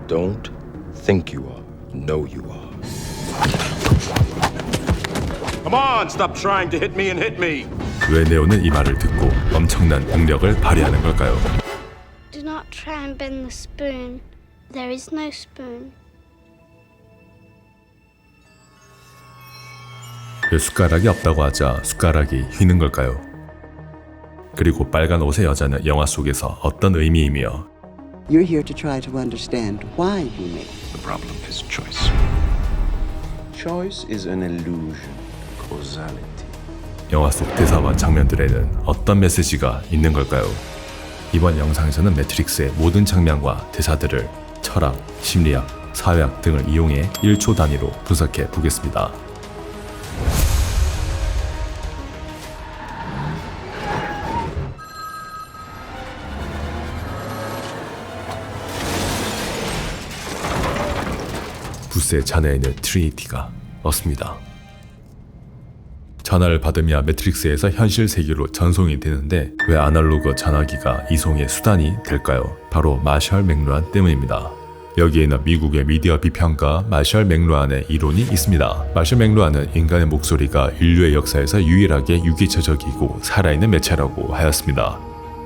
Don't think you are. Know you are. Come on, stop trying to hit me and hit me. 왜 네오는 이 말을 듣고 엄청난 능력을 발휘하는 걸까요? Do not try and bend the spoon. There is no spoon. 왜 숟가락이 없다고 하자 숟가락이 휘는 걸까요? 그리고 빨간 옷의 여자는 영화 속에서 어떤 의미이며 You're here to try to understand why you made it. The problem is choice. Choice is an illusion. Causality. 영화 속 대사와 장면들에는 어떤 메시지가 있는 걸까요? 이번 영상에서는 매트릭스의 모든 장면과 대사들을 철학, 심리학, 사회학 등을 이용해 1초 단위로 분석해 보겠습니다. 부스의 잔해에 있는 트리니티가 없습니다. 전화를 받으며 매트릭스에서 현실 세계로 전송이 되는데 왜 아날로그 전화기가 이송의 수단이 될까요? 바로 마셜 맥루한 때문입니다. 여기에는 미국의 미디어 비평가 마셜 맥루한의 이론이 있습니다. 마셜 맥루한은 인간의 목소리가 인류의 역사에서 유일하게 유기체적이고 살아있는 매체라고 하였습니다.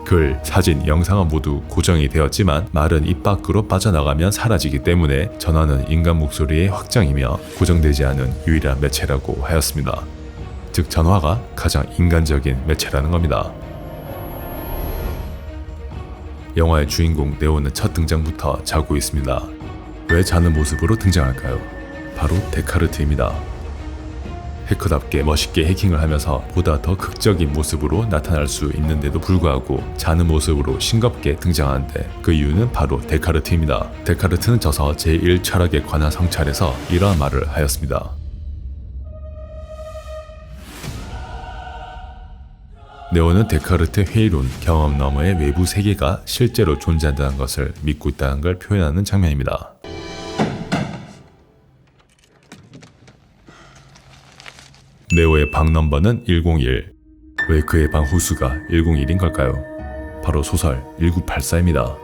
글, 사진, 영상은 모두 고정이 되었지만 말은 입 밖으로 빠져나가면 사라지기 때문에 전화는 인간 목소리의 확장이며 고정되지 않은 유일한 매체라고 하였습니다. 즉 전화가 가장 인간적인 매체라는 겁니다. 영화의 주인공 네오는 첫 등장부터 자고 있습니다. 왜 자는 모습으로 등장할까요? 바로 데카르트입니다. 해커답게 멋있게 해킹을 하면서 보다 더 극적인 모습으로 나타날 수 있는데도 불구하고 자는 모습으로 싱겁게 등장하는데 그 이유는 바로 데카르트입니다. 데카르트는 저서 제1철학에 관한 성찰에서 이러한 말을 하였습니다. 네오는 데카르트의 회의론, 경험 너머의 외부 세계가 실제로 존재한다는 것을 믿고 있다는 걸 표현하는 장면입니다. 네오의 방 넘버는 101. 왜 그의 방 호수가 101인 걸까요? 바로 소설 1984입니다.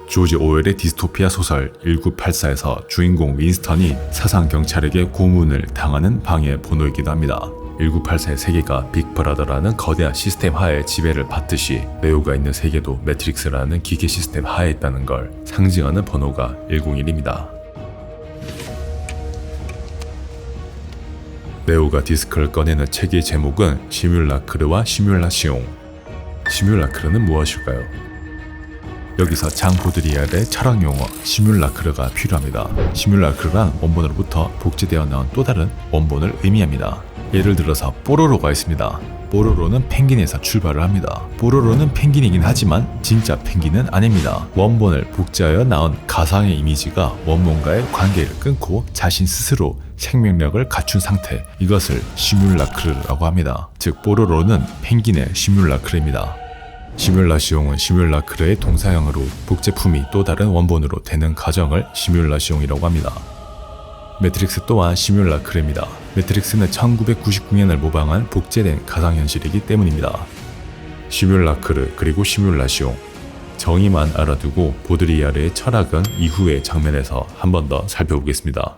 조지 오웰의 디스토피아 소설 1984에서 주인공 윈스턴이 사상경찰에게 고문을 당하는 방의 번호이기도 합니다. 1984의 세계가 빅브라더라는 거대한 시스템 하에 지배를 받듯이 네오가 있는 세계도 매트릭스라는 기계 시스템 하에 있다는 걸 상징하는 번호가 101입니다. 네오가 디스크를 꺼내는 책의 제목은 시뮬라크르와 시뮬라시옹. 시뮬라크르는 무엇일까요? 여기서 장 보드리알의 철학 용어 시뮬라크르가 필요합니다. 시뮬라크르란 원본으로부터 복제되어 나온 또 다른 원본을 의미합니다. 예를 들어서 뽀로로가 있습니다. 뽀로로는 펭귄에서 출발을 합니다. 뽀로로는 펭귄이긴 하지만 진짜 펭귄은 아닙니다. 원본을 복제하여 나온 가상의 이미지가 원본과의 관계를 끊고 자신 스스로 생명력을 갖춘 상태, 이것을 시뮬라크르라고 합니다. 즉 뽀로로는 펭귄의 시뮬라크르입니다. 시뮬라시옹은 시뮬라크르의 동사형으로 복제품이 또 다른 원본으로 되는 과정을 시뮬라시옹이라고 합니다. 매트릭스 또한 시뮬라크르입니다. 매트릭스는 1999년을 모방한 복제된 가상현실이기 때문입니다. 시뮬라크르 그리고 시뮬라시옹. 정의만 알아두고 보드리아르의 철학은 이후의 장면에서 한 번 더 살펴보겠습니다.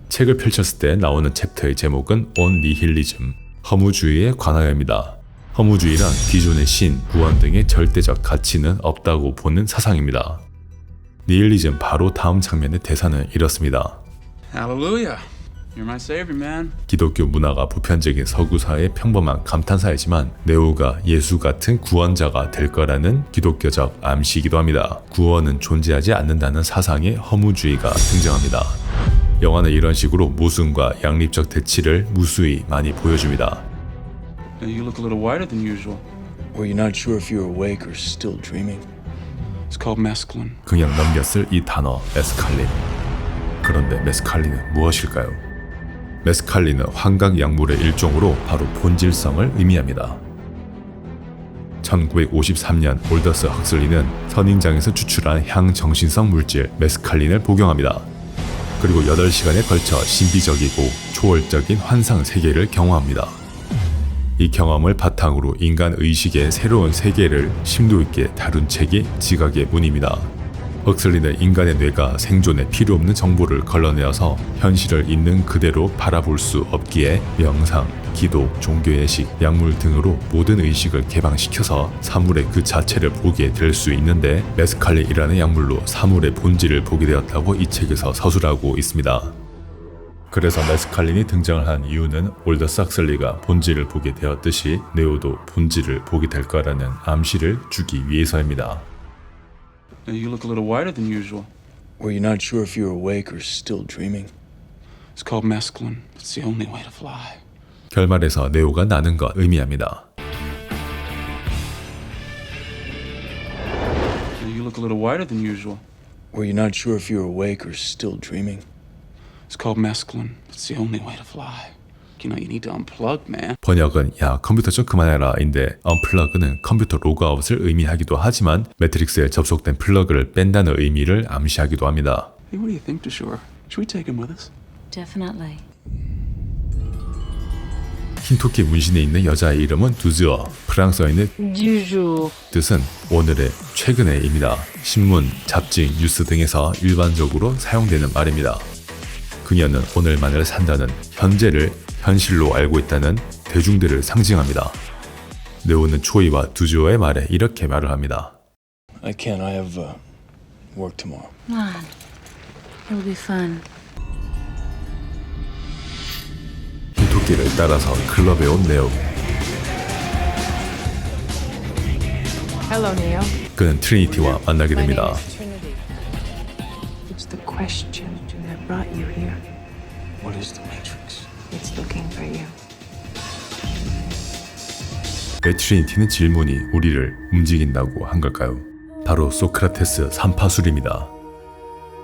책을 펼쳤을 때 나오는 챕터의 제목은 On Nihilism, 허무주의에 관하여입니다. 허무주의란 기존의 신, 구원 등의 절대적 가치는 없다고 보는 사상입니다. 니힐리즘 바로 다음 장면의 대사는 이렇습니다. Hallelujah. You're my savior, man. 기독교 문화가 보편적인 서구사회의 평범한 감탄사이지만 네오가 예수 같은 구원자가 될 거라는 기독교적 암시이기도 합니다. 구원은 존재하지 않는다는 사상의 허무주의가 등장합니다. 영화는 이런 식으로 모순과 양립적 대치를 무수히 많이 보여줍니다. You look a little whiter than usual. Were you not sure if you were awake or still dreaming? It's called mescaline. 그냥 넘겼을 이 단어 메스칼린. 그런데 메스칼린은 무엇일까요? 메스칼린은 환각 약물의 일종으로 바로 본질성을 의미합니다. 1953년 올더스 헉슬리는 선인장에서 추출한 향정신성 물질 메스칼린을 복용합니다. 그리고 8시간에 걸쳐 신비적이고 초월적인 환상 세계를 경험합니다. 이 경험을 바탕으로 인간 의식의 새로운 세계를 심도 있게 다룬 책이 지각의 문입니다. 헉슬리는 인간의 뇌가 생존에 필요 없는 정보를 걸러내어서 현실을 있는 그대로 바라볼 수 없기에 명상, 기도, 종교예식, 약물 등으로 모든 의식을 개방시켜서 사물의 그 자체를 보게 될 수 있는데 메스칼린이라는 약물로 사물의 본질을 보게 되었다고 이 책에서 서술하고 있습니다. 그래서 메스칼린이 등장을 한 이유는 올더스 헉슬리가 본질을 보게 되었듯이 네오도 본질을 보게 될 거라는 암시를 주기 위해서입니다. You look a little whiter than usual. Were you not sure if you were awake or still dreaming? It's called mescaline. It's the only way to fly. 결말에서 네오가 나는 것 의미합니다. You look a little whiter than usual. Were you not sure if you were awake or still dreaming? It's called mescaline. It's the only way to fly. You know, you need to unplug, man. 번역은 야 컴퓨터 좀 그만해라 인데 언플러그는 컴퓨터 로그아웃을 의미하기도 하지만 매트릭스에 접속된 플러그를 뺀다는 의미를 암시하기도 합니다. Hey, what do you think, Deshore? Should we take him with us? Definitely. 흰토끼 문신에 있는 여자의 이름은 두즈어, 프랑스어에는 뜻은 오늘의 최근에입니다. 신문, 잡지, 뉴스 등에서 일반적으로 사용되는 말입니다. 그녀는 오늘만을 산다는 현재를 현실로 알고 있다는 대중들을 상징합니다. 네오는 초이와 두즈어의 말에 이렇게 말을 합니다. I can't. I have work tomorrow. Come on. It'll be fun. 흰토끼를 따라서 클럽에 온 네오. Hello, Neo. 그는 트리니티와 만나게 됩니다. Trinity. It's the question that brought you here. What is the Matrix? It's looking for you. 왜 트리니티는 질문이 우리를 움직인다고 한 걸까요? 바로 소크라테스 삼파술입니다.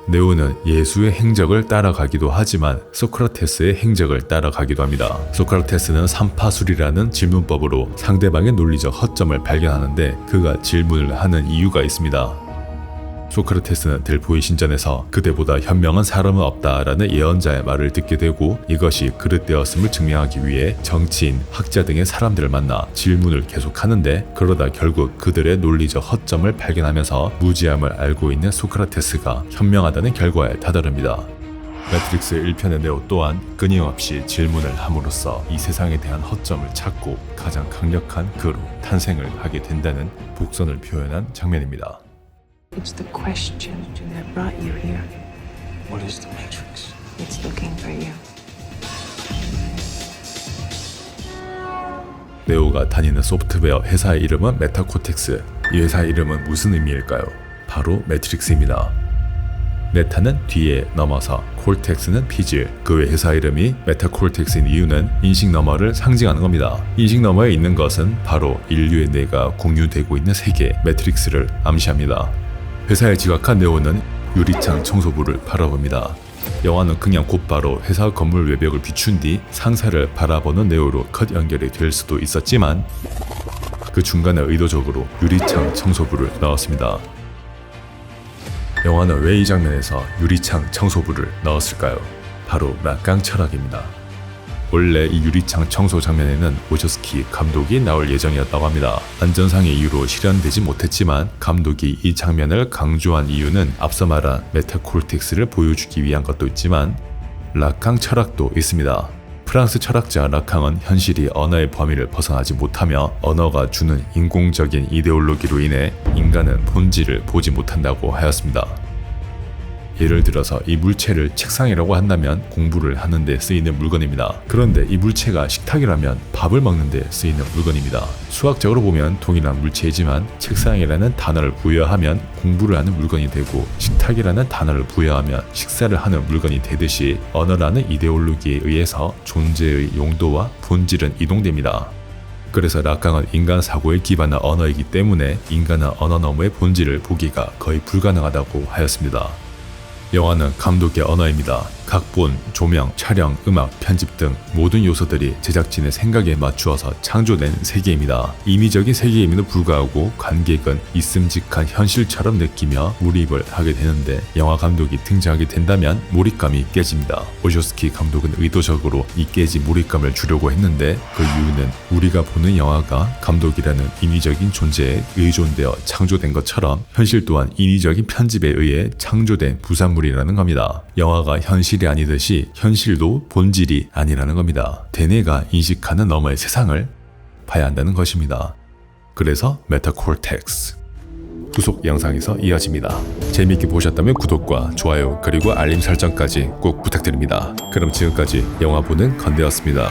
네오는 예수의 행적을 따라가기도 하지만 소크라테스의 행적을 따라가기도 합니다. 소크라테스는 삼파술이라는 질문법으로 상대방의 논리적 허점을 발견하는데 그가 질문을 하는 이유가 있습니다. 소크라테스는 델포이 신전에서 그대보다 현명한 사람은 없다라는 예언자의 말을 듣게 되고 이것이 그릇되었음을 증명하기 위해 정치인, 학자 등의 사람들을 만나 질문을 계속하는데 그러다 결국 그들의 논리적 허점을 발견하면서 무지함을 알고 있는 소크라테스가 현명하다는 결과에 다다릅니다. 매트릭스 1편의 네오 또한 끊임없이 질문을 함으로써 이 세상에 대한 허점을 찾고 가장 강력한 그로 탄생을 하게 된다는 복선을 표현한 장면입니다. It's the question that brought you here. What is the Matrix? It's looking for you. 네오가 다니는 소프트웨어 회사의 이름은 메타코텍스. 이 회사의 이름은 무슨 의미일까요? 바로 매트릭스입니다. 메타는 뒤에 넘어서 콜텍스는 피질. 그 외 회사 이름이 메타콜텍스인 이유는 인식 너머를 상징하는 겁니다. 인식 너머에 있는 것은 바로 인류의 뇌가 공유되고 있는 세계 매트릭스를 암시합니다. 회사에 지각한 네오는 유리창 청소부를 바라봅니다. 영화는 그냥 곧바로 회사 건물 외벽을 비춘 뒤 상사를 바라보는 네오로 컷 연결이 될 수도 있었지만 그 중간에 의도적으로 유리창 청소부를 넣었습니다. 영화는 왜 이 장면에서 유리창 청소부를 넣었을까요? 바로 락강 철학입니다. 원래 이 유리창 청소 장면에는 오저스키 감독이 나올 예정이었다고 합니다. 안전상의 이유로 실현되지 못했지만 감독이 이 장면을 강조한 이유는 앞서 말한 메타콜텍스를 보여주기 위한 것도 있지만 락강 철학도 있습니다. 프랑스 철학자 락강은 현실이 언어의 범위를 벗어나지 못하며 언어가 주는 인공적인 이데올로기로 인해 인간은 본질을 보지 못한다고 하였습니다. 예를 들어서 이 물체를 책상이라고 한다면 공부를 하는 데 쓰이는 물건입니다. 그런데 이 물체가 식탁이라면 밥을 먹는 데 쓰이는 물건입니다. 수학적으로 보면 동일한 물체이지만 책상이라는 단어를 부여하면 공부를 하는 물건이 되고 식탁이라는 단어를 부여하면 식사를 하는 물건이 되듯이 언어라는 이데올로기에 의해서 존재의 용도와 본질은 이동됩니다. 그래서 락강은 인간 사고에 기반한 언어이기 때문에 인간은 언어 너머의 본질을 보기가 거의 불가능하다고 하였습니다. 영화는 감독의 언어입니다. 각본, 조명, 촬영, 음악, 편집 등 모든 요소들이 제작진의 생각에 맞추어서 창조된 세계입니다. 인위적인 세계임에도 불구하고 관객은 있음직한 현실처럼 느끼며 몰입을 하게 되는데 영화 감독이 등장하게 된다면 몰입감이 깨집니다. 오쇼스키 감독은 의도적으로 이 깨진 몰입감을 주려고 했는데 그 이유는 우리가 보는 영화가 감독이라는 인위적인 존재에 의존되어 창조된 것처럼 현실 또한 인위적인 편집에 의해 창조된 부산물이라는 겁니다. 영화가 현실이 아니듯이 현실도 본질이 아니라는 겁니다. 대뇌가 인식하는 너머의 세상을 봐야 한다는 것입니다. 그래서 메타콜텍스. 후속 영상에서 이어집니다. 재미있게 보셨다면 구독과 좋아요 그리고 알림 설정까지 꼭 부탁드립니다. 그럼 지금까지 영화 보는 건대였습니다.